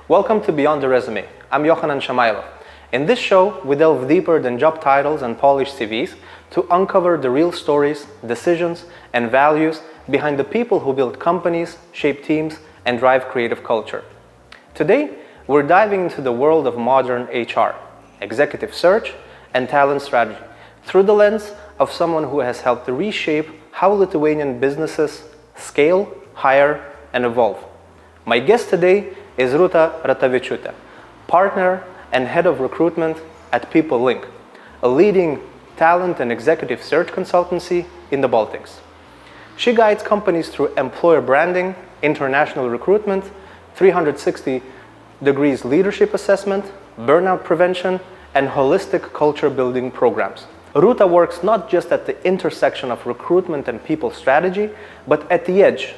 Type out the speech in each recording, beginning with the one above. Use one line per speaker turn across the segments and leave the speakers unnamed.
Welcome to Beyond the Resume. I'm Yohanan Shamailov. In this show, we delve deeper than job titles and polished CVs to uncover the real stories, decisions, and values behind the people who build companies, shape teams, and drive creative culture. Today, we're diving into the world of modern HR, executive search, and talent strategy through the lens of someone who has helped to reshape how Lithuanian businesses scale, hire, and evolve. My guest today is Rūta Ratavičiūtė, partner and head of recruitment at PeopleLink, a leading talent and executive search consultancy in the Baltics. She guides companies through employer branding, international recruitment, 360 degrees leadership assessment, burnout prevention, and holistic culture building programs. Rūta works not just at the intersection of recruitment and people strategy, but at the edge,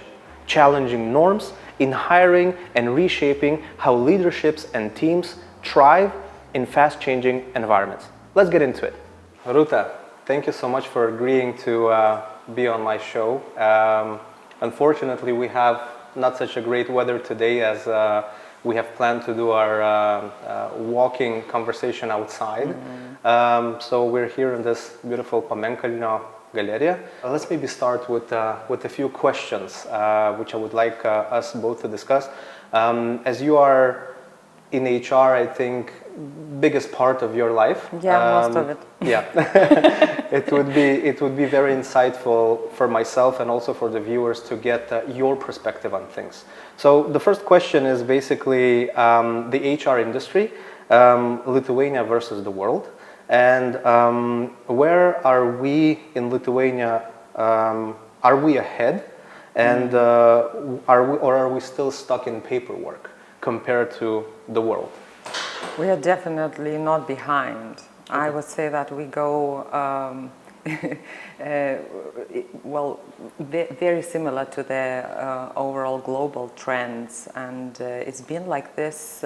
challenging norms in hiring and reshaping how leaderships and teams thrive in fast-changing environments. Let's get into it. Rūta, thank you so much for agreeing to be on my show. Unfortunately, we have not such a great weather today as we have planned to do our walking conversation outside. So we're here in this beautiful Pamenkalnio Galleria. Let's maybe start with a few questions, which I would like us both to discuss. As you are in HR, I think, biggest part of your life.
Yeah, most of it.
Yeah, it would be very insightful for myself and also for the viewers to get your perspective on things. So the first question is basically the HR industry, Lithuania versus the world. And where are we in Lithuania? Are we ahead, and are we still stuck in paperwork compared to the world?
We are definitely not behind. Okay. I would say that we go very similar to the overall global trends, and it's been like this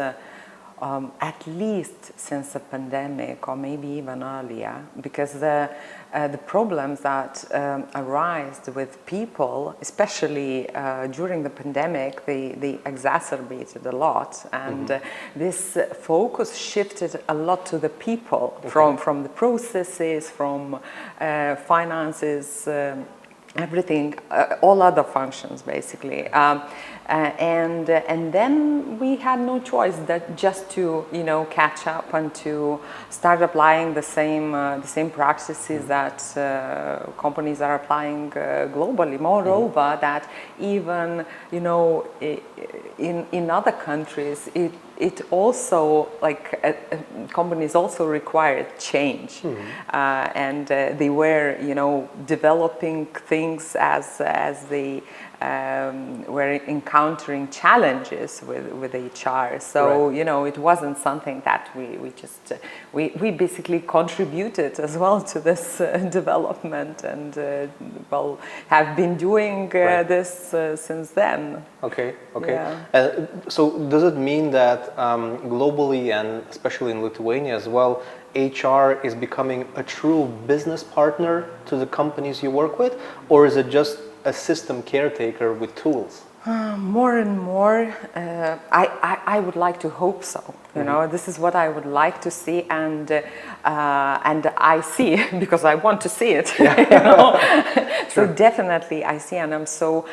at least since the pandemic, or maybe even earlier, because the problems that arise with people, especially during the pandemic, they exacerbated a lot, and this focus shifted a lot to the people, from the processes, from finances, everything, all other functions basically, and then we had no choice that just to catch up and to start applying the same practices that companies are applying globally. Moreover, that even in other countries it also, companies also required change, and they were developing things as they were encountering challenges with HR. So right. It wasn't something that we basically contributed as well to this development, and have been doing this since then.
Okay.
Yeah.
So does it mean that globally, and especially in Lithuania as well, HR is becoming a true business partner to the companies you work with, or is it just a system caretaker with tools?
More and more, I would like to hope so. This is what I would like to see, and I see because I want to see it. So definitely I see, and I'm so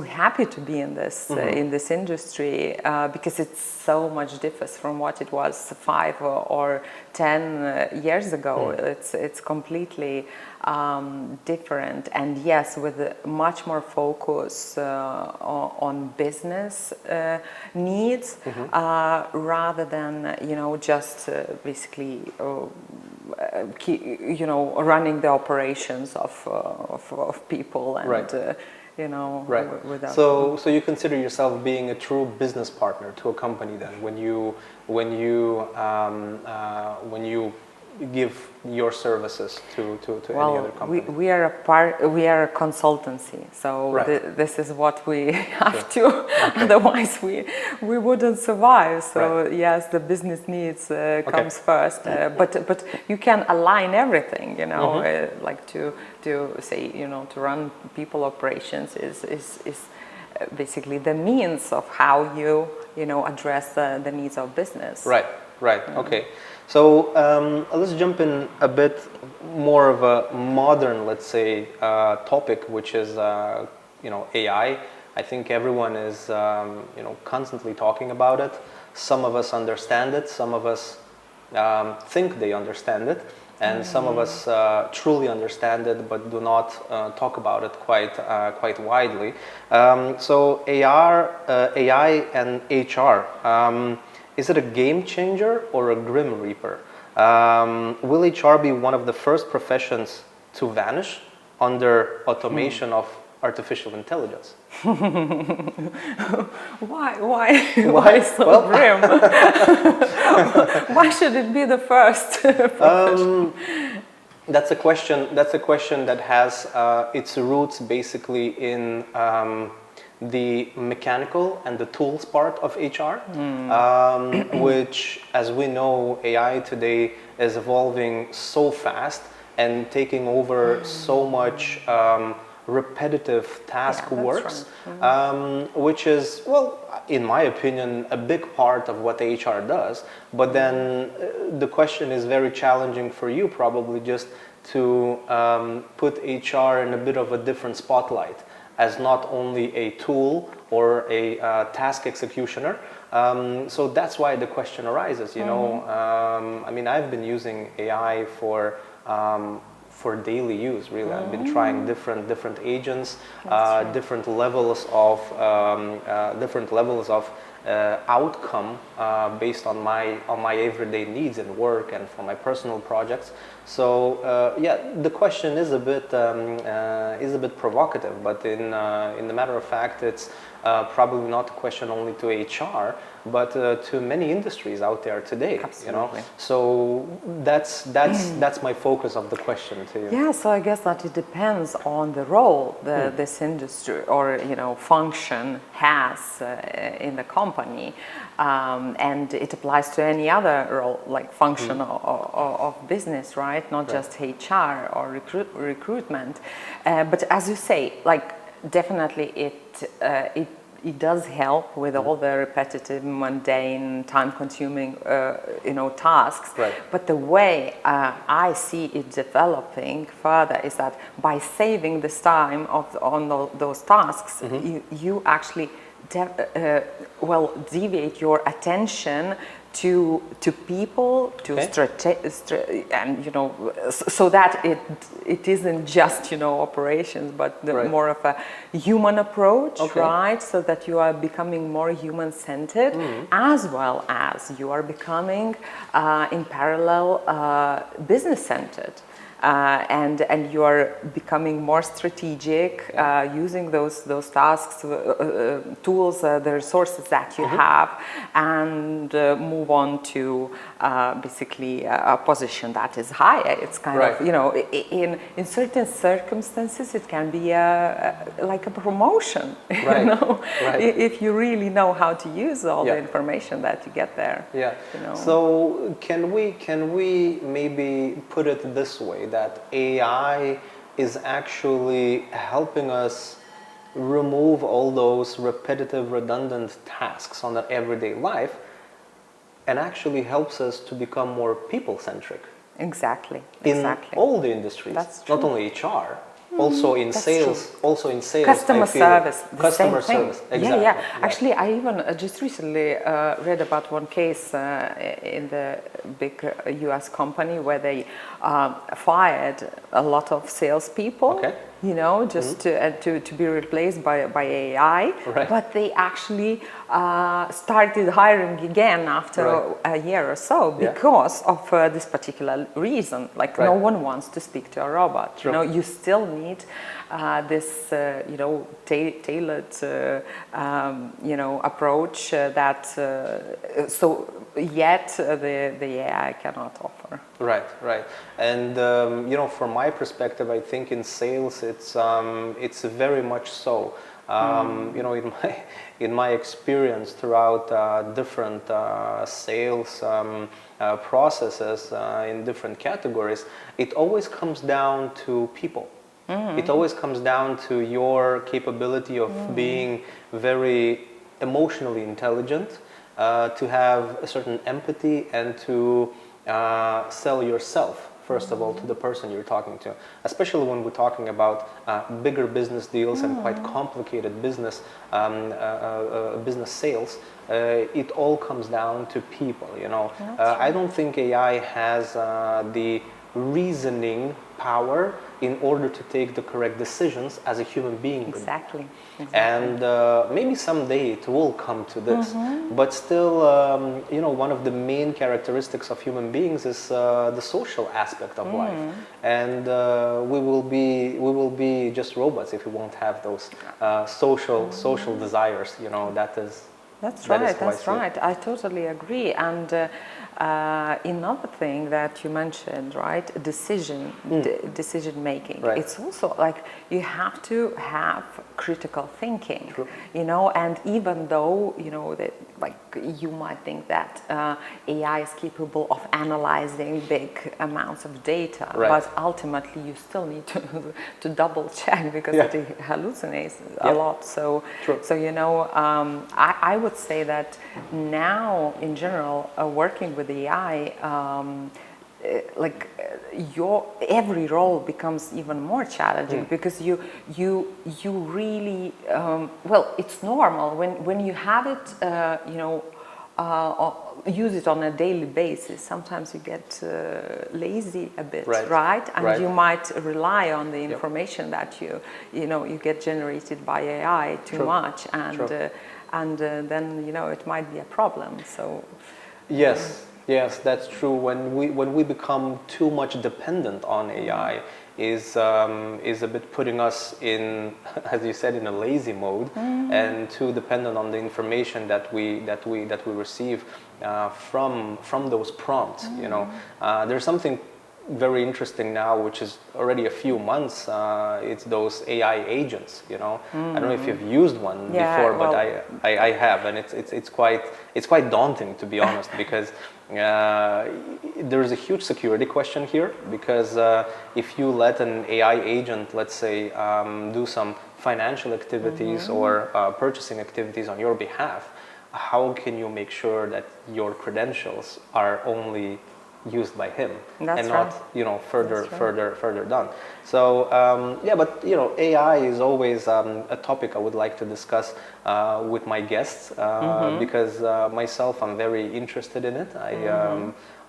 happy to be in this industry because it's so much differs from what it was 5 or 10 years ago. It's completely different, and yes, with much more focus on business needs rather than just basically running the operations of people, and
right.
Without.
So you consider yourself being a true business partner to a company then when you give your services to any other company?
We are a consultancy, so
right.
This is what we have to. Okay. Otherwise, we wouldn't survive. So right. Yes, the business needs comes first, but you can align everything. Like to say to run people operations is basically the means of how you address the needs of business.
Right. Okay. So let's jump in a bit more of a modern, let's say, topic, which is AI. I think everyone is constantly talking about it. Some of us understand it. Some of us think they understand it, and some of us truly understand it, but do not talk about it quite widely. So AI and HR. Is it a game changer or a grim reaper? Will HR be one of the first professions to vanish under automation of artificial intelligence?
Why so grim? Why should it be the first profession?
That's a question that has its roots basically in the mechanical and the tools part of HR, which, as we know, AI today is evolving so fast and taking over so much repetitive task works, right. Which is, well, in my opinion, a big part of what HR does. But then the question is very challenging for you, probably, just to put HR in a bit of a different spotlight, as not only a tool or a task executioner. So that's why the question arises, I mean, I've been using AI for daily use, really. I've been trying different agents, different levels of outcome based on my everyday needs and work and for my personal projects. So the question is a bit provocative, but in the matter of fact, it's probably not a question only to HR, but to many industries out there today.
Absolutely.
So that's my focus of the question to you.
Yeah, so I guess that it depends on the role this industry or function has in the company, and it applies to any other role, like function of business, right? Not just HR or recruitment, but as you say, like definitely it does help with all the repetitive, mundane, time-consuming, tasks.
Right.
But the way I see it developing further is that by saving this time on those tasks, you actually deviate your attention to people, to and so that it isn't just operations, but more of a human approach, right? So that you are becoming more human-centered, as well as you are becoming in parallel business-centered. And you are becoming more strategic, using those tasks, tools, the resources that you have, and move on to basically a position that is higher. It's kind of in certain circumstances it can be like a promotion, if you really know how to use all the information that you get there.
Yeah. So can we maybe put it this way, that AI is actually helping us remove all those repetitive, redundant tasks on our everyday life, and actually helps us to become more people-centric?
Exactly.
In all the industries, not only HR, also in sales,
customer service,
customer service. Exactly.
Yeah. Actually, I even just recently read about one case in the big US company where they fired a lot of salespeople. Just to be replaced by AI, but they actually started hiring again after a year or so because of this particular reason. Like no one wants to speak to a robot. You still need this tailored approach that so yet the AI cannot offer.
Right. And from my perspective, I think in sales it's very much so. In my experience throughout different sales processes in different categories, it always comes down to people. It always comes down to your capability of being very emotionally intelligent, to have a certain empathy, and to sell yourself first of all to the person you're talking to, especially when we're talking about bigger business deals and quite complicated business business sales. It all comes down to people, you know. I don't think AI has the reasoning power in order to take the correct decisions as a human being.
Exactly.
And maybe someday it will come to this, but still, you know, one of the main characteristics of human beings is the social aspect of life, and we will be just robots if we won't have those social desires. You know,
That's right. I totally agree. And another thing that you mentioned, right, decision making.
Right.
It's also like you have to have critical thinking.
True.
You know, and even though, you know, that like you might think that AI is capable of analyzing big amounts of data,
right.
but ultimately you still need to double check because it hallucinates a lot. So, you know, I would say that now in general, working with AI, like your every role becomes even more challenging because you really well, it's normal when you have it, you know, use it on a daily basis. Sometimes you get lazy a bit, right? And you might rely on the information that you know you get generated by AI too much, and then, you know, it might be a problem. So
yes, that's true. When we become too much dependent on AI, is a bit putting us in, as you said, in a lazy mode, and too dependent on the information that we receive from those prompts. You know, there's something very interesting now, which is already a few months. It's those AI agents. You know, I don't know if you've used one before, but I have, and it's quite daunting, to be honest, because there is a huge security question here, because if you let an AI agent, let's say, do some financial activities or purchasing activities on your behalf, how can you make sure that your credentials are only used by him and not, you know, further done? So yeah, but you know, AI is always a topic I would like to discuss with my guests, because myself, I'm very interested in it.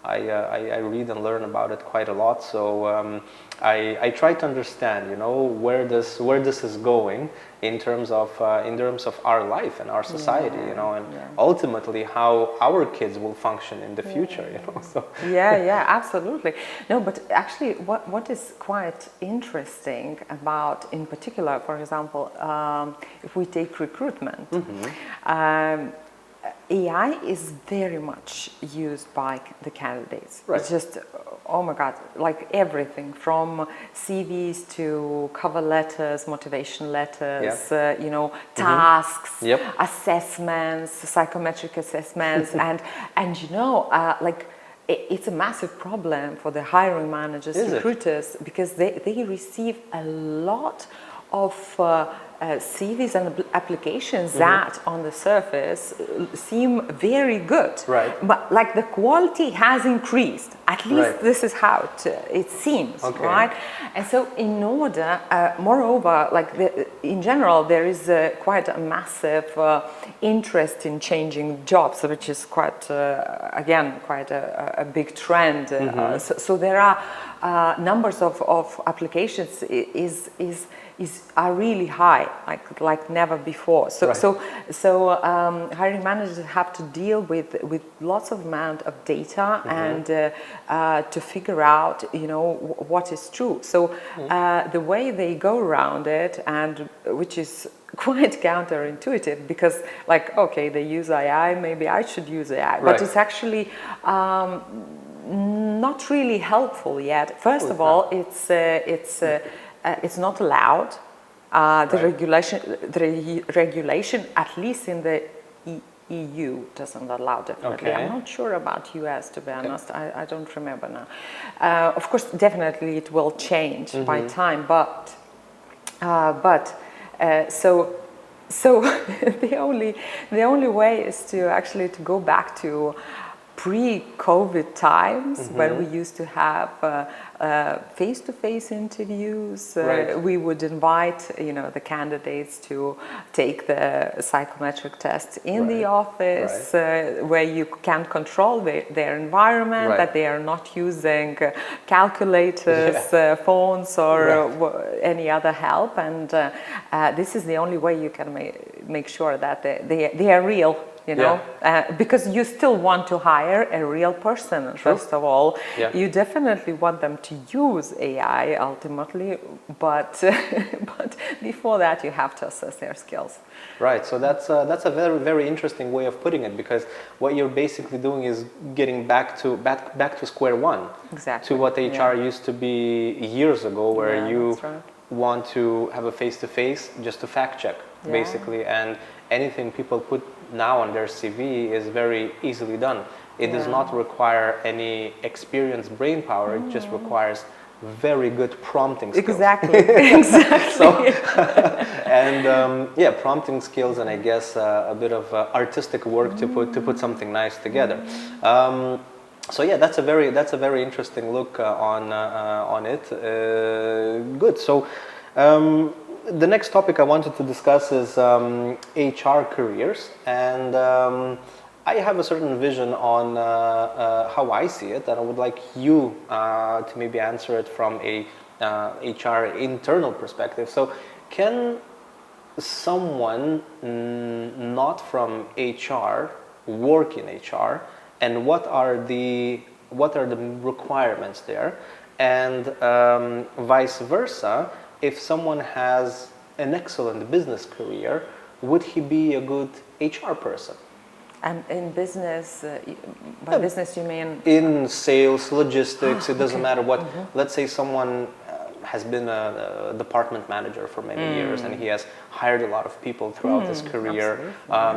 I read and learn about it quite a lot. So I try to understand, you know, where this is going in terms of our life and our society, you know, and ultimately how our kids will function in the future, you know. So
yeah, absolutely. No, but actually, what is quite interesting about, in particular, for example, if we take recruitment. AI is very much used by the candidates. It's just, oh my God, like everything from CVs to cover letters, motivation letters, you know, tasks, assessments, psychometric assessments, and you know, like it's a massive problem for the hiring managers, recruiters, because they receive a lot of CVs and applications that on the surface seem very good, but like the quality has increased. At least this is how it seems, right? And so in order, moreover, like in general, there is quite a massive interest in changing jobs, which is quite, again, quite a big trend. So there are numbers of applications are really high, like never before. So hiring managers have to deal with lots of amount of data and to figure out, you know, what is true. So the way they go around it, and which is quite counterintuitive, because like, okay, they use AI, maybe I should use AI, but it's actually not really helpful yet. First of all, it's not allowed. The regulation, at least in the EU, doesn't allow, definitely. I'm not sure about US, to be honest. I don't remember now. Of course, definitely it will change by time, but So the only way is to actually to go back to pre-COVID times when we used to have face-to-face interviews. We would invite, the candidates to take the psychometric test in the office, where you can control their environment, that they are not using calculators, phones, or any other help. And this is the only way you can make sure that they are real. Because you still want to hire a real person, first of all. You definitely want them to use AI ultimately, but before that you have to assess their skills.
Right, so that's a very, very interesting way of putting it, because what you're basically doing is getting back to square one.
Exactly.
To what HR used to be years ago, where you want to have a face-to-face just to fact check, basically, and anything people put now on their CV is very easily done. It does not require any experienced brain power. It just requires very good prompting skills.
Exactly.
So, and prompting skills, and I guess a bit of artistic work to put something nice together. So yeah, that's a very interesting look on it. Good. So. The next topic I wanted to discuss is HR careers, and I have a certain vision on how I see it, and I would like you to maybe answer it from a HR internal perspective. So, can someone not from HR work in HR, and what are the requirements there, and vice versa? If someone has an excellent business career, would he be a good HR person?
And in business, by business you mean?
In sales, logistics, it doesn't matter what. Let's say someone has been a department manager for many years, and he has hired a lot of people throughout his career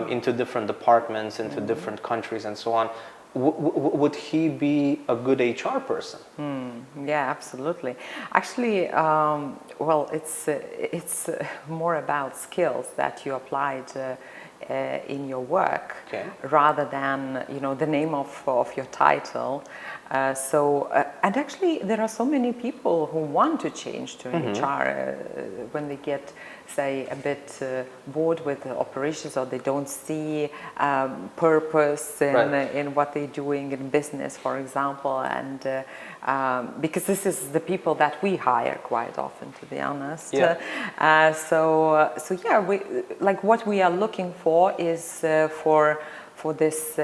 into different departments, into different countries and so on. Would he be a good HR person?
Yeah, absolutely. Actually, well, it's more about skills that you applied in your work, rather than the name of your title. And actually, there are so many people who want to change to HR when they get, say, a bit bored with the operations, or they don't see purpose in what they're doing in business, for example, and because this is the people that we hire quite often, to be honest. So we, like, what we are looking for is for this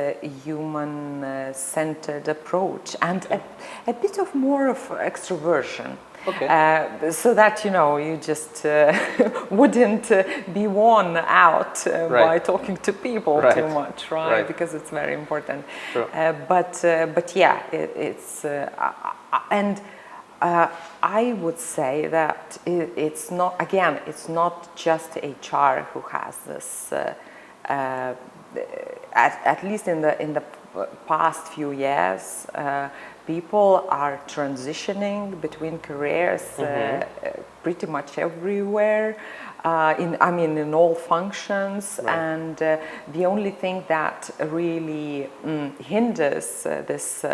human-centered approach, and a bit of more of extroversion. So that you just wouldn't be worn out by talking to people too much, because it's very important. But yeah, it's and I would say that it's not, again, it's not just HR who has this. At least in the past few years, people are transitioning between careers pretty much everywhere. In all functions, and the only thing that really hinders this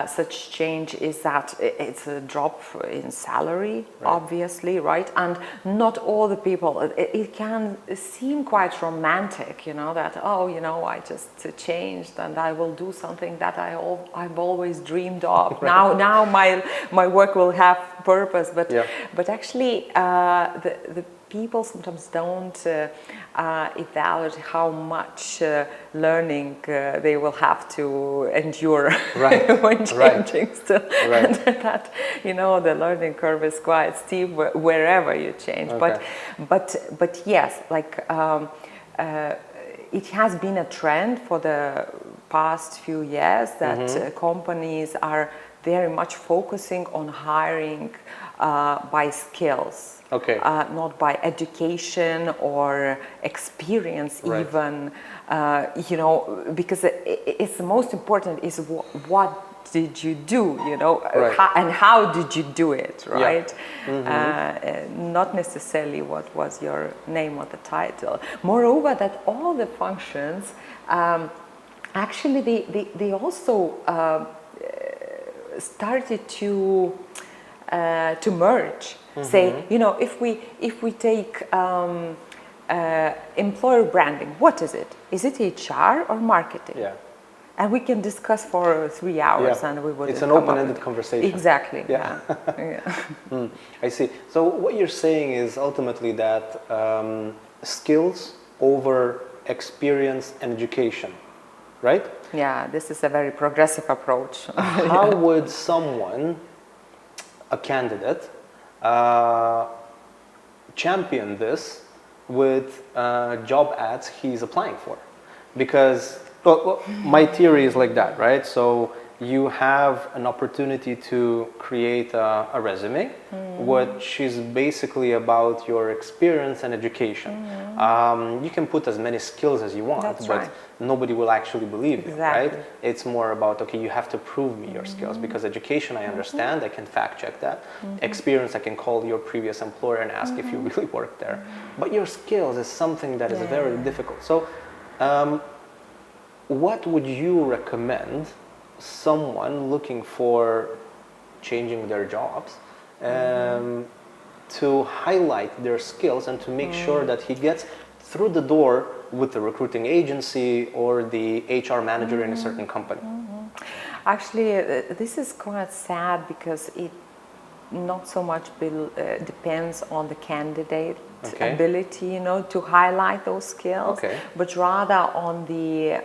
such change is that it's a drop in salary, obviously, and not all the people. It can seem quite romantic, that I just changed and I will do something that I've always dreamed of. Now my work will have purpose, but actually the people sometimes don't evaluate how much learning they will have to endure when changing. And that the learning curve is quite steep wherever you change. But yes, like it has been a trend for the past few years that companies are very much focusing on hiring by skills. Not by education or experience, even, because it's the most important is what did you do,
Right.
and how did you do it, right?
Yeah.
Not necessarily what was your name or the title. Moreover, that all the functions, actually they also started to merge. Say, if we take employer branding, what is it? Is it HR or marketing?
Yeah.
And we can discuss for 3 hours, and we would.
It's an open-ended conversation.
Exactly.
Yeah.
Yeah.
I see. So what you're saying is ultimately that skills over experience and education, right?
Yeah, this is a very progressive approach.
How would someone, a candidate, champion this with job ads he's applying for? Because well, my theory is like that, right? So you have an opportunity to create a resume, which is basically about your experience and education. You can put as many skills as you want,
That's
but
right.
nobody will actually believe you,
Exactly.
right? It's more about, okay, you have to prove me your skills, because education, I understand, I can fact check that. Experience, I can call your previous employer and ask if you really worked there. But your skills is something that is very difficult. So what would you recommend someone looking for changing their jobs to highlight their skills and to make sure that he gets through the door with the recruiting agency or the HR manager in a certain company?
Actually, this is quite sad because it not so much depends on the candidate ability, to highlight those skills, but rather on the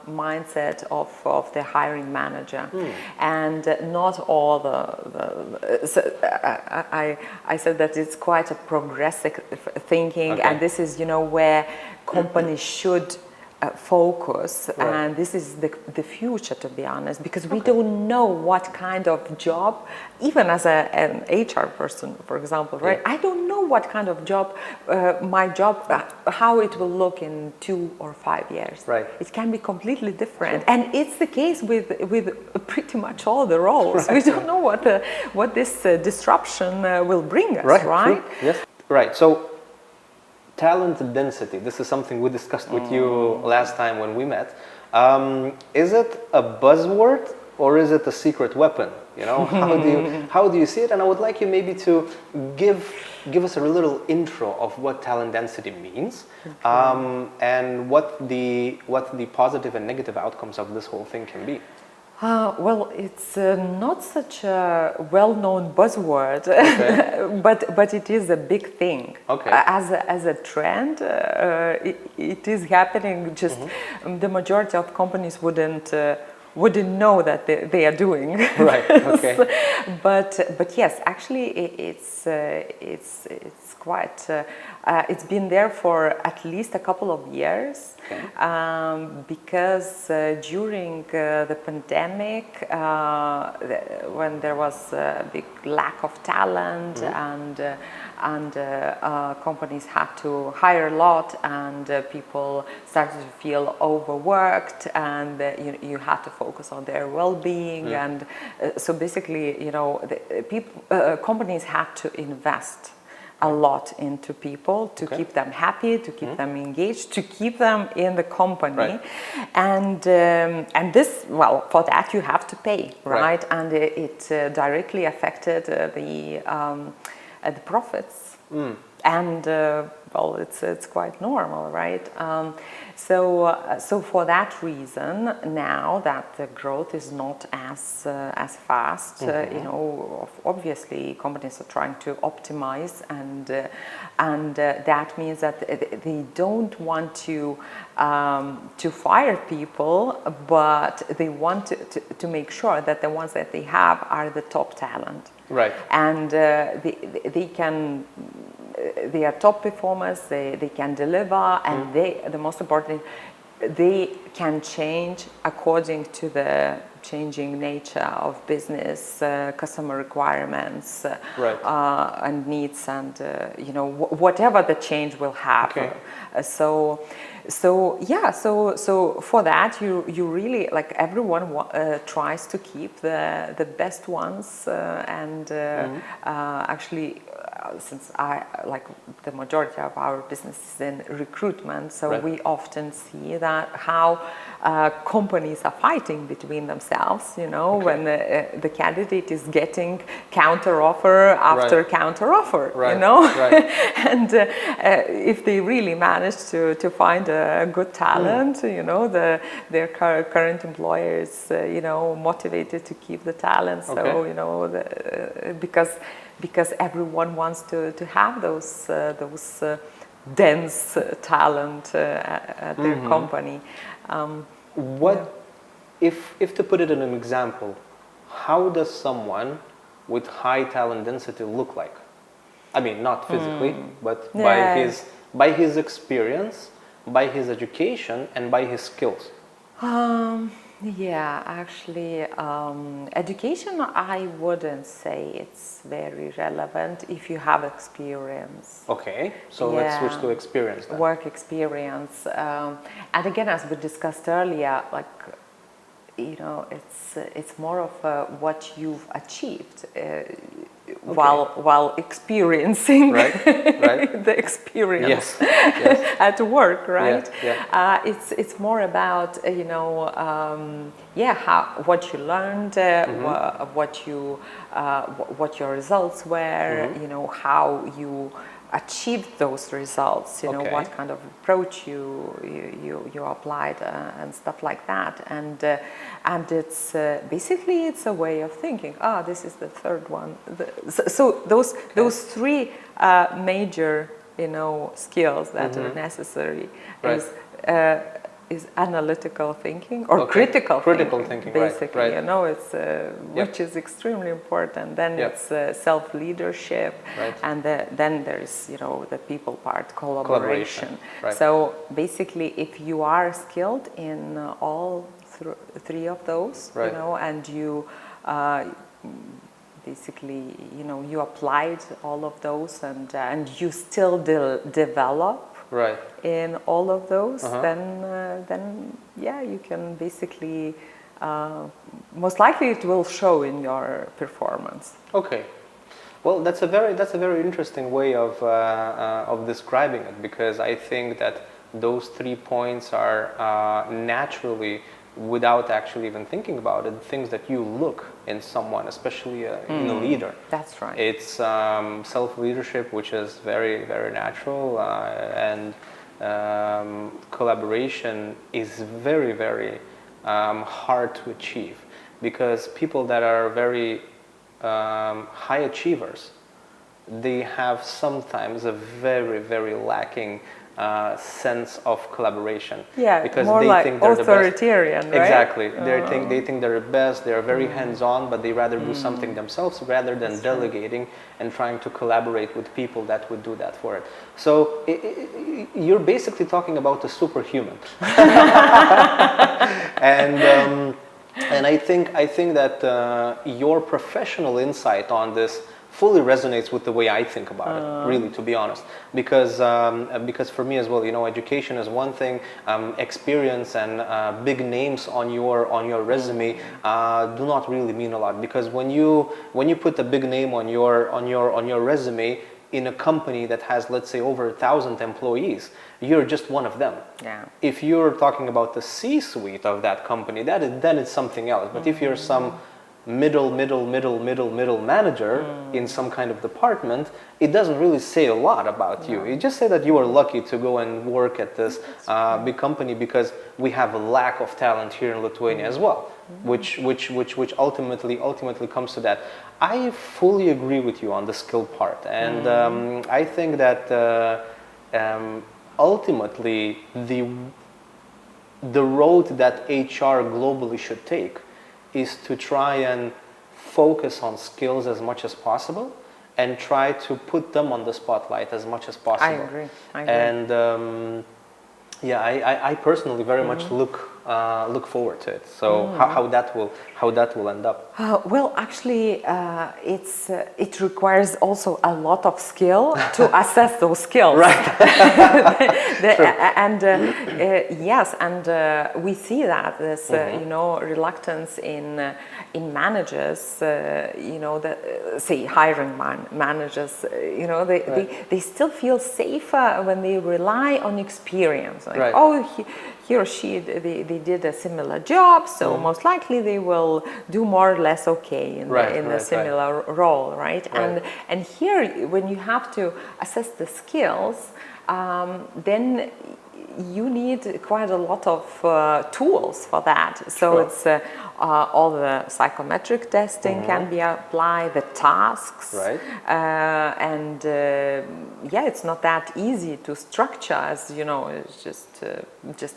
mindset of the hiring manager, and not all I said that it's quite a progressive thinking, and this is where companies should focus, and this is the future, to be honest, because we don't know what kind of job, even as an HR person, for example, right? I don't know what kind of job, my job, how it will look in 2 or 5 years.
Right.
It can be completely different, and it's the case with pretty much all the roles. We don't know what this disruption will bring us, right?
True. Yes. Right. So talent density, this is something we discussed with you last time when we met. Is it a buzzword or is it a secret weapon? How do you see it? And I would like you maybe to give us a little intro of what talent density means, and what the positive and negative outcomes of this whole thing can be.
Well, it's not such a well-known buzzword, but it is a big thing. As a trend, it is happening. Just the majority of companies wouldn't know that they are doing.
Right. Okay.
but yes, actually, it's quite. It's been there for at least a couple of years, because during the pandemic, when there was a big lack of talent, and companies had to hire a lot, and people started to feel overworked, and you had to focus on their well-being, and so basically, companies had to invest a lot into people to keep them happy, to keep them engaged, to keep them in the company, and this, well, for that you have to pay, right? And it directly affected the profits, and well, it's quite normal, right? So for that reason, now that the growth is not as fast, obviously companies are trying to optimize, and that means that they don't want to fire people, but they want to make sure that the ones that they have are the top talent.
Right.
And they are top performers, they can deliver, and the most important, they can change according to the changing nature of business, customer requirements, and needs, and whatever the change will happen.
Okay.
So for that you really, like, everyone tries to keep the best ones, and actually, since the majority of our business is in recruitment, so we often see that how companies are fighting between themselves, when the candidate is getting counter offer after counter offer, and if they really manage to find a good talent, their current employer is motivated to keep the talent, so because everyone wants to have those dense talent at their company.
If to put it in an example, how does someone with high talent density look like? I mean, not physically, but by his experience, by his education, and by his skills.
Actually, education, I wouldn't say it's very relevant if you have experience.
Okay, so let's switch to experience then.
Work experience. And again, as we discussed earlier, it's more of what you've achieved while experiencing the experience at work, right? It's more about what you learned, what your results were, how you achieved those results, what kind of approach you applied, and stuff like that, and it's basically it's a way of thinking. This is the third one. So those three major skills that are necessary is analytical thinking or critical thinking, basically. It's which is extremely important. Then it's self-leadership, and then there's the people part, collaboration. So basically, if you are skilled in all three of those, and you basically you applied all of those, and you still develop in all of those, then you can basically most likely it will show in your performance.
Okay, well, that's a very interesting way of describing it, because I think that those 3 points are naturally, without actually even thinking about it, things that you look in someone, especially in a leader.
That's right.
It's self-leadership, which is very, very natural, and collaboration is very, very hard to achieve, because people that are very high achievers, they have sometimes a very, very lacking sense of collaboration.
Because more they think they're authoritarian,
the best. Exactly. They think they're the best. They're very hands-on, but they rather do something themselves rather than delegating and trying to collaborate with people that would do that for it. So you're basically talking about a superhuman. And I think that your professional insight on this fully resonates with the way I think about it, really, to be honest, because for me as well, education is one thing, experience and big names on your resume do not really mean a lot, because when you put a big name on your resume in a company that has, let's say, over 1,000 employees, you're just one of them. If you're talking about the C-suite of that company, then it's something else. But if you're some middle manager in some kind of department, it doesn't really say a lot about you. It just say that you are lucky to go and work at this big company, because we have a lack of talent here in Lithuania as well, which ultimately comes to that. I fully agree with you on the skill part, and I think that ultimately the road that HR globally should take is to try and focus on skills as much as possible and try to put them on the spotlight as much as possible.
I agree.
Yeah, I personally very much look forward to it. So how that will end up.
Well, actually, it requires also a lot of skill to assess those skills.
Right.
And yes, and we see that there's reluctance in managers, say hiring managers, they still feel safer when they rely on experience. Like,
right.
Oh, he or she they did a similar job, so most likely they will do more or less okay in the similar role, right? And here, when you have to assess the skills, then you need quite a lot of tools for that. So it's all the psychometric testing can be applied, the tasks, and it's not that easy to structure. As you know, it's just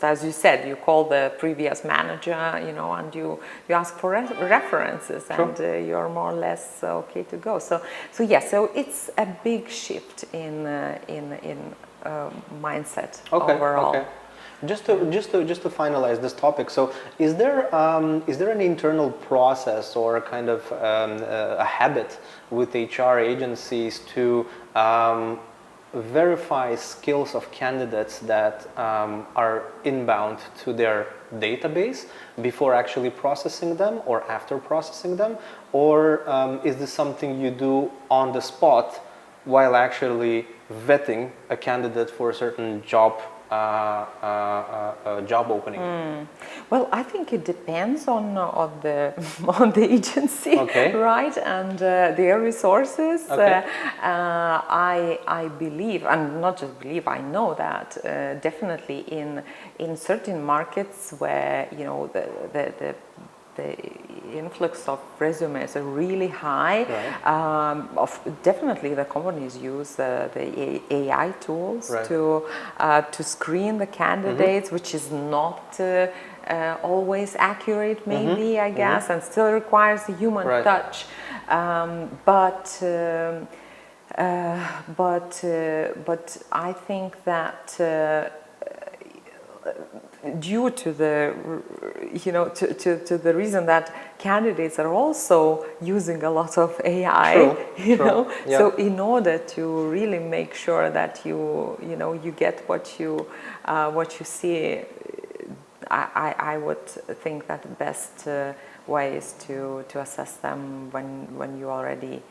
as you said, you call the previous manager, and you ask for references, and you're more or less okay to go. So it's a big shift in mindset overall.
Okay. Just to finalize this topic, so is there an internal process or a kind of a habit with HR agencies to verify skills of candidates that are inbound to their database before actually processing them or after processing them, or is this something you do on the spot while actually vetting a candidate for a certain job opening?
Well, I think it depends on the agency, right, and their resources. I believe, and not just believe, I know that definitely in certain markets where the influx of resumes are really high. Definitely, the companies use the AI tools to screen the candidates, which is not always accurate, maybe I guess, and still requires a human touch. But I think that. Due to the to the reason that candidates are also using a lot of AI, so in order to really make sure that you get what you see, I would think that the best way is to assess them when you already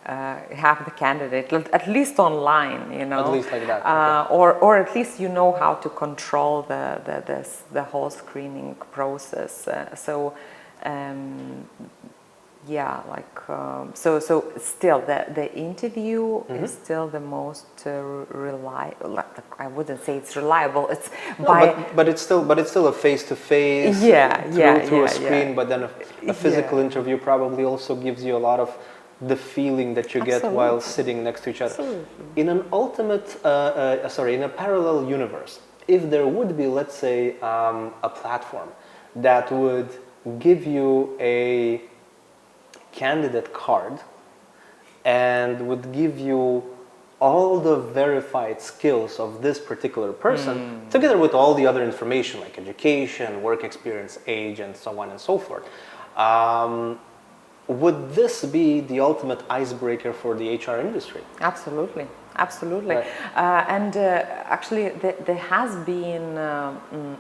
have the candidate, at least online,
At least like that.
or at least how to control the whole screening process. So still the interview is still the most reliable. I wouldn't say it's reliable. It's
but it's still a face-to-face through a screen. But then a physical interview probably also gives you a lot of the feeling that you get while sitting next to each other. In an in a parallel universe, if there would be, let's say, a platform that would give you a candidate card and would give you all the verified skills of this particular person, together with all the other information like education, work experience, age, and so on and so forth, would this be the ultimate icebreaker for the HR industry?
Absolutely. Right. And actually, there has been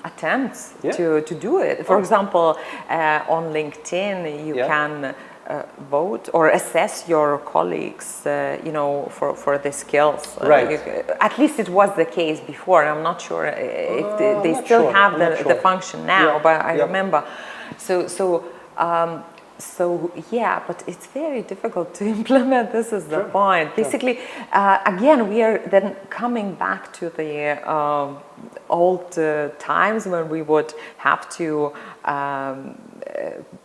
attempts to do it. For example, on LinkedIn, you can vote or assess your colleagues, for the skills. At least it was the case before. I'm not sure if they still have the function now, but I remember. But it's very difficult to implement. This is the point. Basically, again, we are then coming back to the old times when we would have to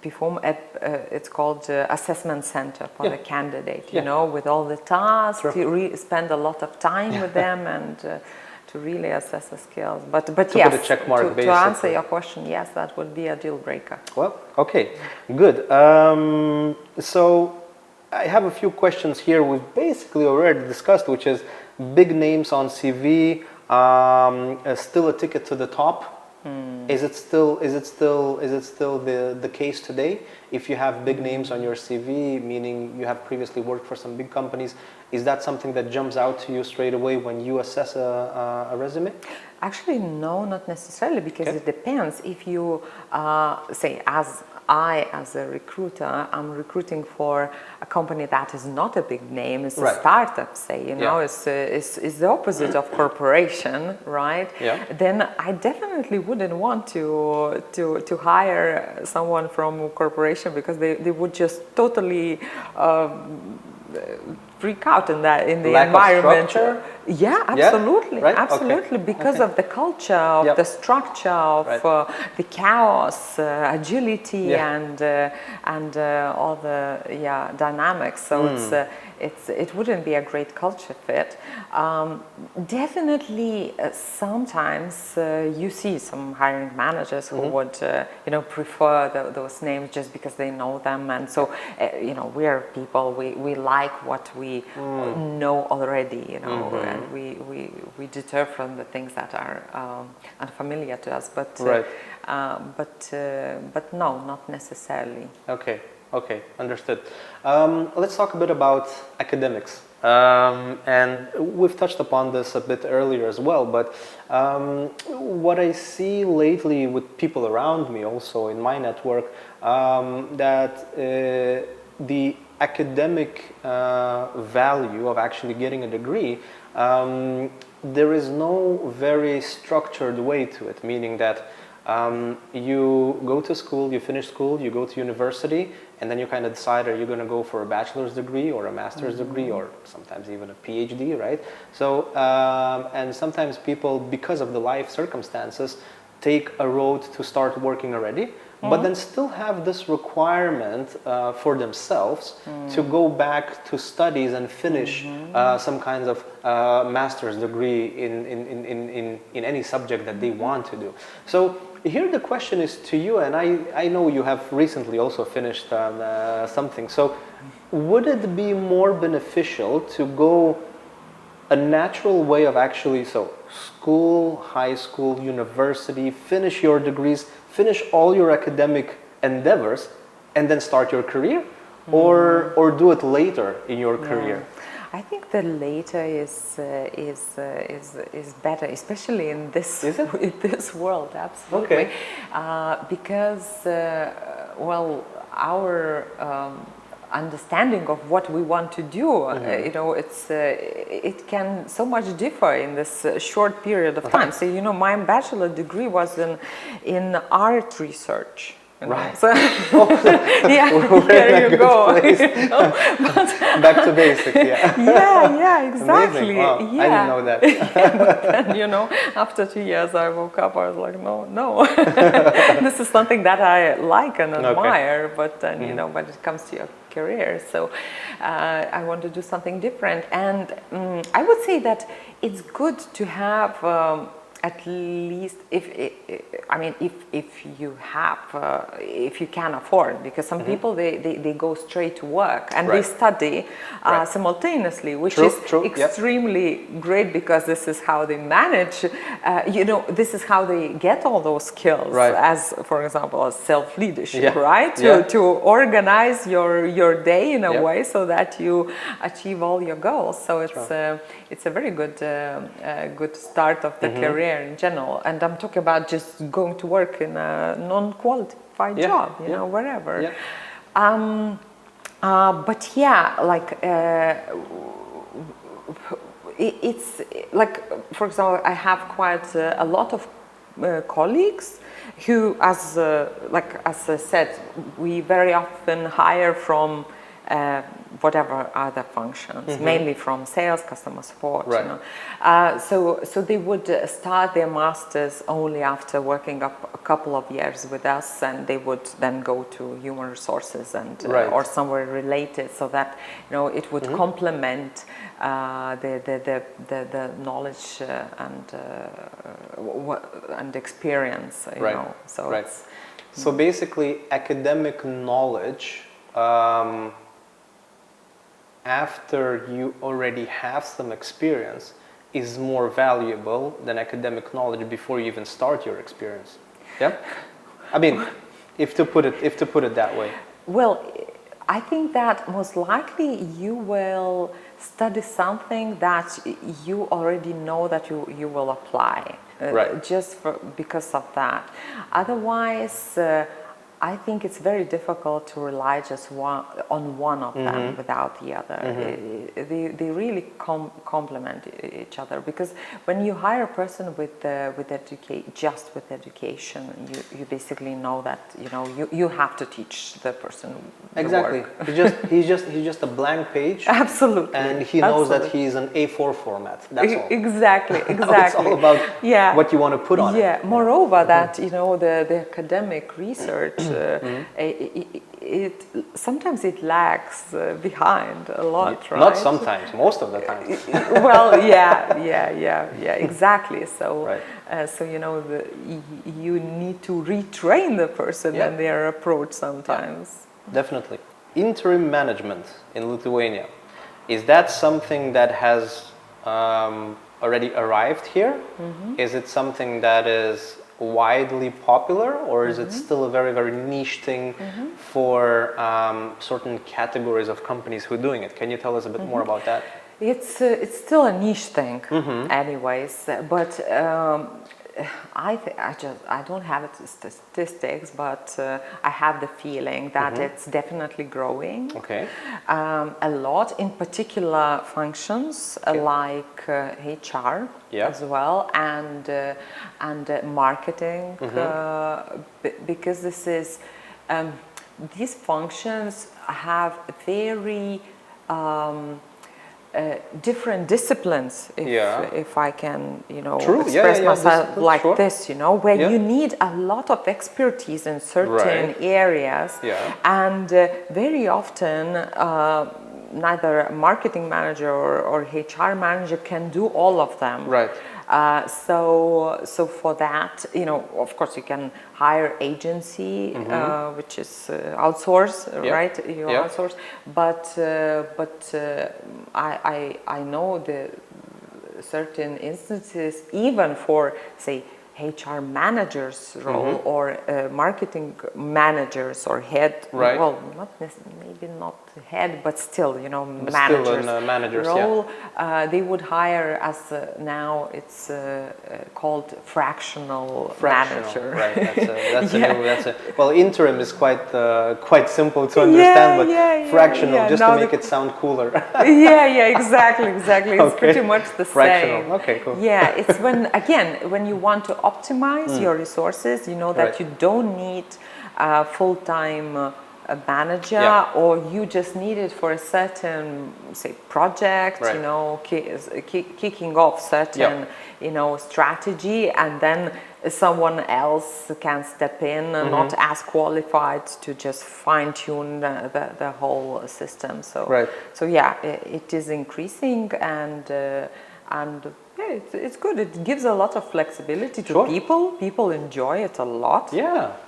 perform it's called assessment center for the candidate, with all the tasks, you spend a lot of time with them and to really assess the skills. But yes,
put a check mark,
to answer your question, yes, that would be a deal breaker.
Well, okay, good. So I have a few questions here we've basically already discussed, which is big names on CV, still a ticket to the top? Is it still the case today? If you have big names on your CV, meaning you have previously worked for some big companies, is that something that jumps out to you straight away when you assess a resume?
Actually, no, not necessarily, because
Okay.
it depends. If you say, as a recruiter, I'm recruiting for a company that is not a big name, it's a
Right.
startup, say, you know,
Yeah.
it's the opposite of corporation, right?
Yeah.
Then I definitely wouldn't want to hire someone from a corporation, because they would just totally freak out in the
Lack
environment.
of structure?
Yeah, absolutely,
Right?
absolutely,
Okay.
because
Okay.
of the culture, of
Yep.
the structure, of
Right.
the chaos, agility,
Yeah.
and all the dynamics. So it wouldn't be a great culture fit. Definitely, sometimes you see some hiring managers who would prefer those names just because they know them, and so we are people, we like what we know already, and we deter from the things that are unfamiliar to us, but
Right.
but no, not necessarily.
Okay, understood. Let's talk a bit about academics. And we've touched upon this a bit earlier as well, but what I see lately with people around me, also in my network, that the academic value of actually getting a degree, there is no very structured way to it, meaning that you go to school, you finish school, you go to university, and then you kind of decide, are you going to go for a bachelor's degree or a master's degree, or sometimes even a PhD, right? So, and sometimes people, because of the life circumstances, take a road to start working already, but then still have this requirement for themselves to go back to studies and finish some kinds of master's degree in any subject that they want to do. So here the question is to you, and I know you have recently also finished something. So would it be more beneficial to go a natural way of actually, so school, high school, university, finish your degrees, finish all your academic endeavors, and then start your career, or do it later in your career?
I think the later is better, especially in this in this world. Absolutely,
Okay.
because well, our understanding of what we want to do, it can so much differ in this short period of time. So my bachelor degree was in art research.
Right.
So, yeah, there you go.
Back to basics, yeah.
Yeah, exactly.
Amazing. Wow.
Yeah.
I didn't know that.
But then, after 2 years, I woke up. I was like, no. This is something that I like and admire. Okay. But then, when it comes to your career, so I want to do something different. And I would say that it's good to have. At least if you can afford, because some people they go straight to work and they study simultaneously, which is extremely great, because this is how they manage. This is how they get all those skills, as for example, as self-leadership, right? To organize your day in a way so that you achieve all your goals. So it's a very good good start of the career in general, and I'm talking about just going to work in a non-qualified job, wherever. But it's like, for example, I have quite a lot of colleagues who, as I said, we very often hire from whatever other functions, mainly from sales, customer support. So they would start their masters only after working up a couple of years with us, and they would then go to human resources and or somewhere related, so that it would complement the knowledge and experience.
So basically, academic knowledge. After you already have some experience, is more valuable than academic knowledge before you even start your experience. Yeah, I mean, if to put it that way.
Well, I think that most likely you will study something that you already know that you will apply,
Right.
just because of that. Otherwise, I think it's very difficult to rely just on one of them without the other. They really complement each other, because when you hire a person with education, you basically know that you have to teach the person
Exactly.
the work.
He's just a blank page.
Absolutely.
And he knows that he's an A4 format. That's all.
Exactly.
It's all about what you want to put on it.
Yeah. Moreover, that the academic research, it sometimes it lags behind a lot, right?
Not sometimes, most of the time.
Well, yeah, exactly. So,
Right.
so you need to retrain the person and their approach sometimes.
Definitely. Interim management in Lithuania, is that something that has already arrived here? Is it something that is widely popular, or is it still a very, very niche thing for certain categories of companies who are doing it? Can you tell us a bit more about that?
It's still a niche thing, anyways. But I don't have statistics, but I have the feeling that it's definitely growing.
Okay.
A lot, in particular functions like HR as well, and marketing, because this is these functions have very different disciplines, if I can, express myself like this, where you need a lot of expertise in certain areas, and very often neither a marketing manager or HR manager can do all of them.
Right.
So for that, of course, you can hire agency, which is outsource, right? You outsource, but I know the certain instances, even for, say, HR managers role or marketing managers or head, well, maybe not head, but still, managers role. They would hire as now it's called fractional manager.
Right. Well, interim is quite simple to understand, but fractional just to make it sound cooler.
Exactly. It's pretty much the
fractional.
same.
Okay, cool.
Yeah, it's when you want to optimize your resources, that you don't need a full-time manager, or you just need it for a certain, say, project, kicking off certain, strategy, and then someone else can step in, not as qualified to just fine-tune the whole system. So, it is increasing, and it's good. It gives a lot of flexibility to people. People enjoy it a lot.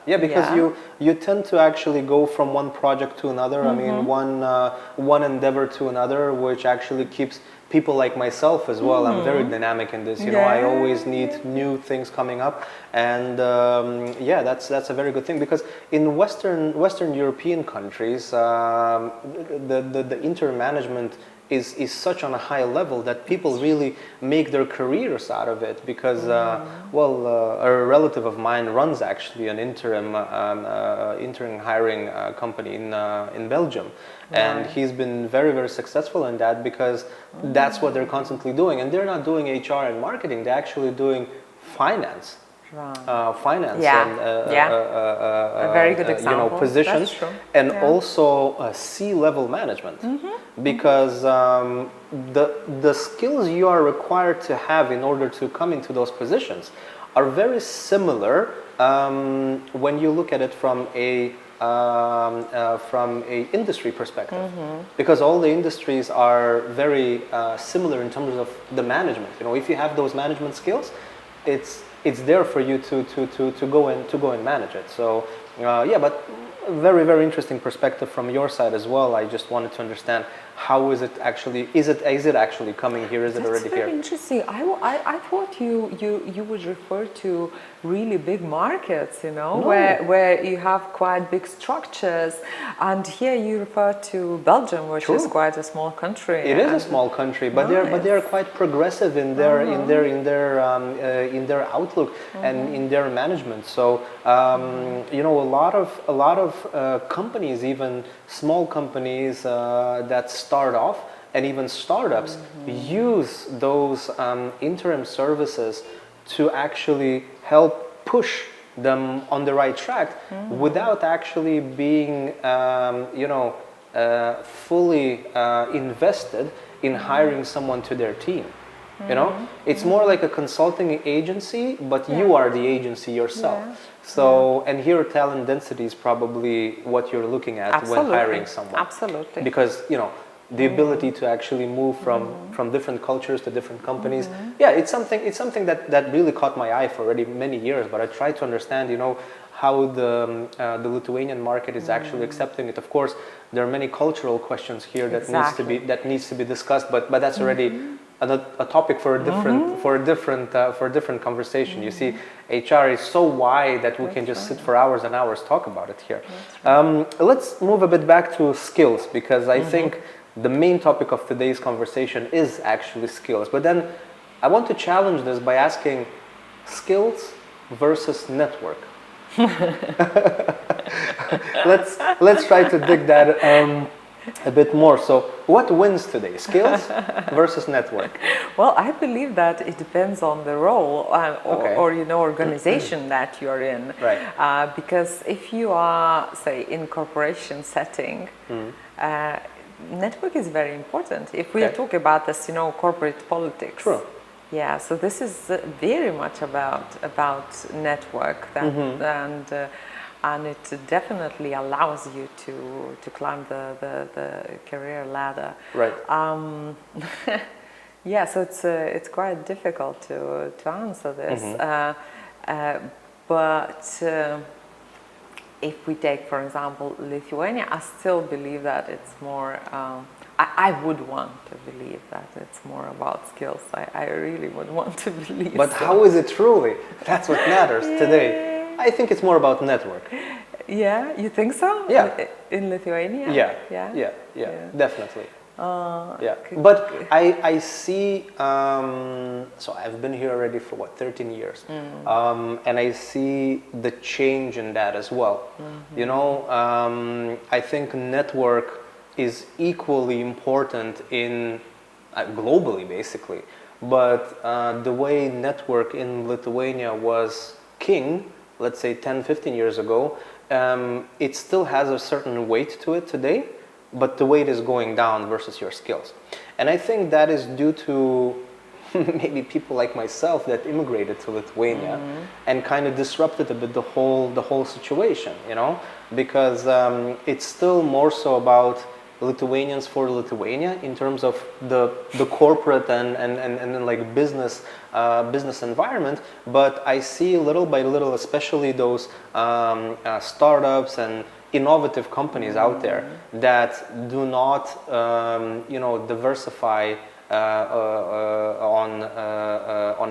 Because you tend to actually go from one project to another. I mean, one endeavor to another, which actually keeps people like myself as well. I'm very dynamic in this. I always need new things coming up, and that's a very good thing, because in Western European countries, the interim management is such on a high level that people really make their careers out of it, because a relative of mine runs actually an interim hiring company in Belgium, and he's been very, very successful in that, because that's what they're constantly doing, and they're not doing HR and marketing, they're actually doing finance. Finance and
a very good example.
Positions, and also C-level management, because the skills you are required to have in order to come into those positions are very similar when you look at it from a industry perspective, because all the industries are very similar in terms of the management. If you have those management skills, it's there for you to go and manage it. So but very, very interesting perspective from your side as well. I just wanted to understand how is it actually? Is it actually coming here? Is it already
That's very
here?
interesting. I thought you would refer to really big markets, you know,
No.
where you have quite big structures, and here you refer to Belgium, which is
True.
quite a small country.
It is a small country, but they're quite progressive in their outlook and in their management. So you know, a lot of companies, even small companies that start off, and even startups, use those interim services to actually help push them on the right track without actually being you know, fully invested in hiring someone to their team. You know, it's more like a consulting agency, but you are the agency yourself. So, and here talent density is probably what you're looking at when hiring someone.
Absolutely.
Because, you know, the ability to actually move from different cultures to different companies. Yeah, it's something that really caught my eye for already many years, but I try to understand, you know, how the Lithuanian market is actually accepting it. Of course, there are many cultural questions here that needs to be discussed, but that's already a topic for a different conversation. You see, HR is so wide that we can just sit for hours and hours talk about it here. Let's move a bit back to skills, because I think the main topic of today's conversation is actually skills. But then I want to challenge this by asking skills versus network. Let's try to dig that a bit more. So what wins today, skills versus network?
Well, I believe that it depends on the role or you know, organization that you're in.
Right.
Because if you are, say, in corporation setting, network is very important. If we talk about this, you know, corporate politics.
True.
Yeah, so this is very much about network, and it definitely allows you to climb the career ladder.
Right.
Yeah, so it's quite difficult to answer this, but if we take, for example, Lithuania, I still believe that it's more. I would want to believe that it's more about skills. I really would want to believe.
But how is it truly? That's what matters today. I think it's more about network.
Yeah, you think so?
Yeah.
In Lithuania?
Yeah, definitely. Yeah,
okay.
But I see, so I've been here already for what, 13 years, and I see the change in that as well. You know, I think network is equally important in globally, basically, but the way network in Lithuania was king, let's say 10-15 years ago, it still has a certain weight to it today, but the weight is going down versus your skills. And I think that is due to maybe people like myself that immigrated to Lithuania and kind of disrupted a bit the whole situation, you know, because it's still more so about Lithuanians for Lithuania in terms of the corporate and like business environment, but I see little by little, especially those startups and innovative companies out there that do not you know, diversify on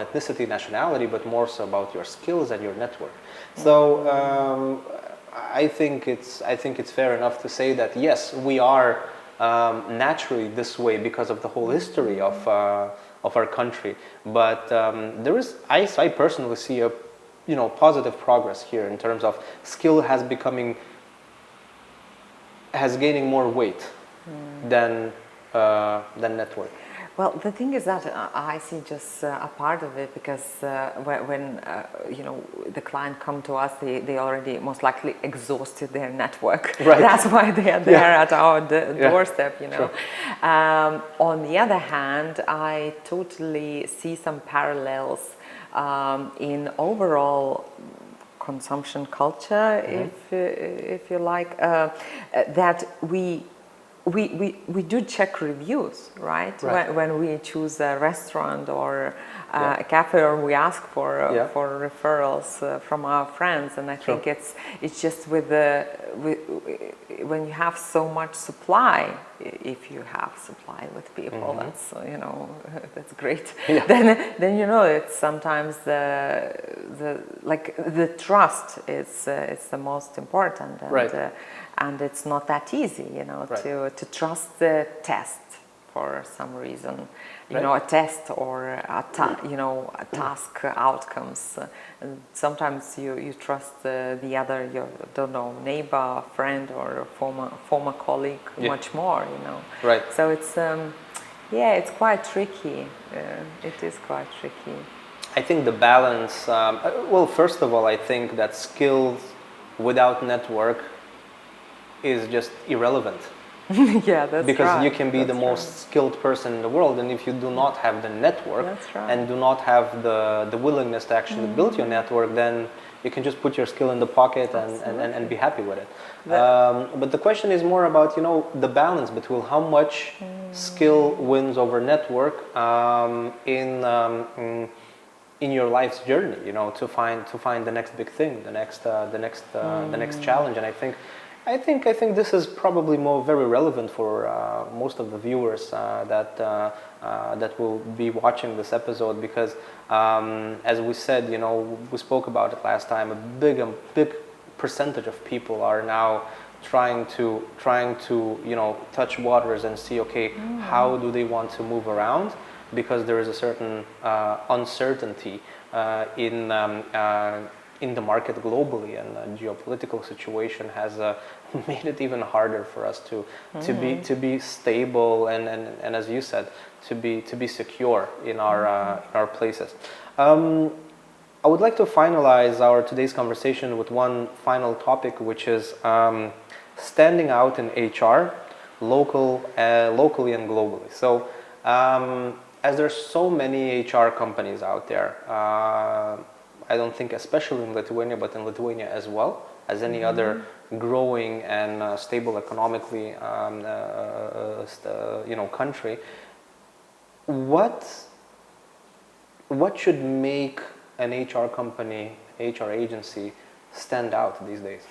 ethnicity, nationality, but more so about your skills and your network. So I think it's fair enough to say that yes, we are naturally this way because of the whole history of our country. But there is, I personally see a, you know, positive progress here in terms of skill has gaining more weight than network.
Well, the thing is that I see just a part of it, because when you know, the client come to us, they already most likely exhausted their network.
Right.
That's why they are there at our doorstep, you know.
Sure.
On the other hand, I totally see some parallels in overall consumption culture, if you like, that we do check reviews, right? When we choose a restaurant or
Yeah.
a cafe, or we ask for
Yeah.
for referrals from our friends, and I
Sure.
think it's just with when you have so much supply, if you have supply with people, that's that's great.
Yeah.
Then it's sometimes the trust is it's the most important, and
Right.
And it's not that easy,
Right.
to trust the test for some reason,
Right.
a test or a task outcomes. And sometimes you trust the other, your neighbor, friend, or former colleague much more,
Right.
So it's it's quite tricky. It is quite tricky.
I think the balance, well, first of all, I think that skills without network is just irrelevant.
Yeah, that's
Because
right.
you can be the
That's
most skilled person in the world, and if you do not have the network
That's right.
and do not have the willingness to actually build your network, then you can just put your skill in the pocket and be happy with it. But the question is more about the balance between how much skill wins over network in your life's journey, to find the next big thing, the next challenge. And I think this is probably very relevant for most of the viewers that will be watching this episode, because as we said, we spoke about it last time, a big percentage of people are now trying to touch waters and see, okay, how do they want to move around, because there is a certain uncertainty in the market globally, and the geopolitical situation has made it even harder for us to be stable and as you said, to be secure in our places. I would like to finalize our today's conversation with one final topic, which is standing out in HR, locally and globally. So as there's so many HR companies out there, I don't think, especially in Lithuania, but in Lithuania as well as any other growing and stable economically, country. What should make an HR company, HR agency, stand out these days?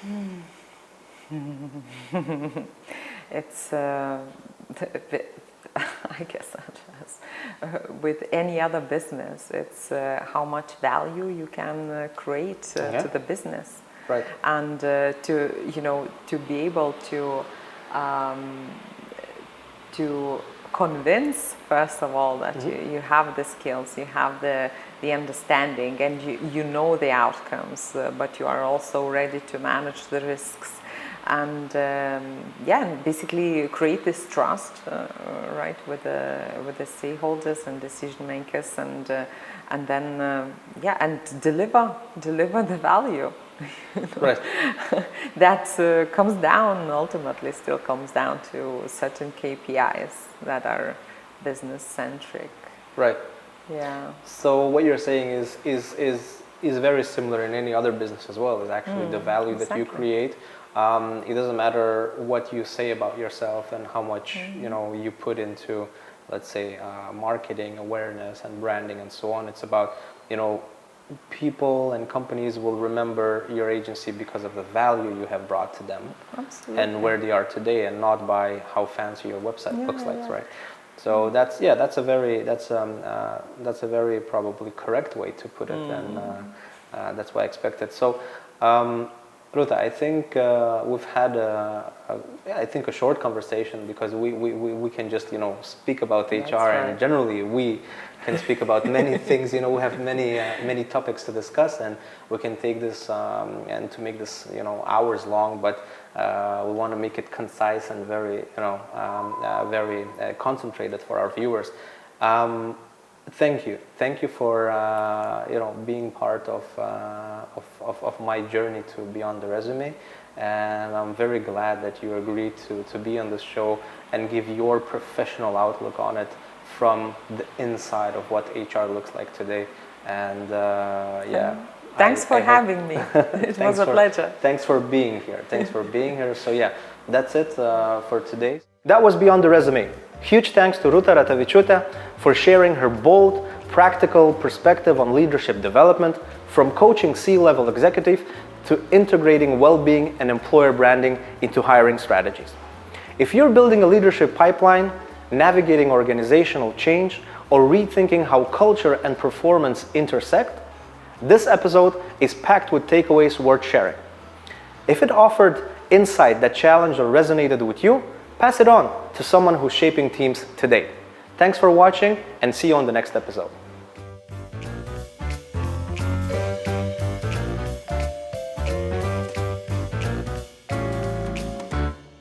It's I guess that with any other business, it's how much value you can create to the business,
right?
And to be able to convince, first of all, that you have the skills, you have the understanding, and you know the outcomes, but you are also ready to manage the risks. And basically create this trust, right, with the stakeholders and decision makers, and then and deliver the value.
Right.
That ultimately still comes down to certain KPIs that are business centric.
Right.
Yeah.
So what you're saying is very similar in any other business as well. Is actually the value that you create. It doesn't matter what you say about yourself and how much you put into, let's say, marketing, awareness, and branding, and so on. It's about people and companies will remember your agency because of the value you have brought to them.
Absolutely.
And where they are today, and not by how fancy your website looks like, right? So that's a very probably correct way to put it, and that's what I expected. So. Rūta, I think we've had a short conversation, because we can just speak about HR, and generally we can speak about many things. We have many topics to discuss, and we can take this and to make this hours long, but we want to make it concise and very very concentrated for our viewers. Thank you for being part of my journey to Beyond the Resume, and I'm very glad that you agreed to be on this show and give your professional outlook on it from the inside of what HR looks like today. And
thanks for having me. It was a pleasure.
Thanks for being here. So that's it for today. That was Beyond the Resume. Huge thanks to Rūta Ratavičiūtė for sharing her bold, practical perspective on leadership development, from coaching C-level executive to integrating well-being and employer branding into hiring strategies. If you're building a leadership pipeline, navigating organizational change, or rethinking how culture and performance intersect, this episode is packed with takeaways worth sharing. If it offered insight that challenged or resonated with you, pass it on to someone who's shaping teams today. Thanks for watching, and see you on the next episode.